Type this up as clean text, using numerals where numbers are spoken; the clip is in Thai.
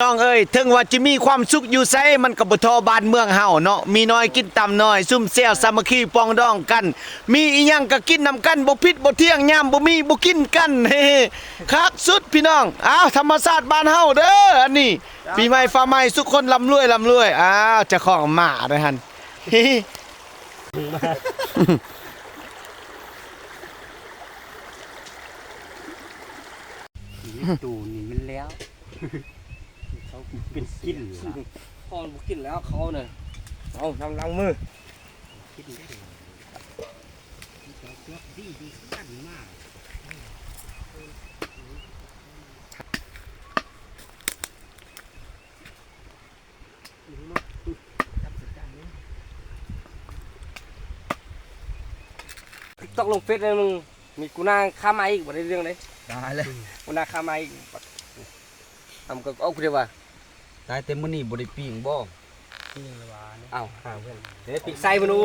น้องเอ้ยถึงว่าจะมีความสุขอยู่ไสมันก็บ่ทอบ้านเมืองเฮาเนาะมีน้อยกินตำน้อยซุ่มแซวสามัคคีปองดองกันมีอีหยังก็กินนำกันบ่ผิดบ่เที่ยงยามบ่มีบ่กินกันเฮ้คักสุดพี่น้องอ้าวธรรมชาติบ้านเฮาเด้ออันนี้ปีใหม่ฟ้าใหม่ทุกคนร่ำรวยอ้าวเจ้าของหมาเด้อหั่นเฮ้ ตูนี่มันแล้วเขาเป็นกินพอบุกินแล้วเขาเนี่ยเอาทำลังมือตกลงเฟซเลยมึงมีกูน่าข้ามมาอีกบ่ได้เรื่องเลยได้เลยกูน่าข้ามมาอีกทำก็เอาคุณเดียวว่าได้เต็มมื้อนี้บ่ได้ปิ้งบ่ปิ้งเลยว่าเอ้าเดี๋ยวปิ้งใส่มันดู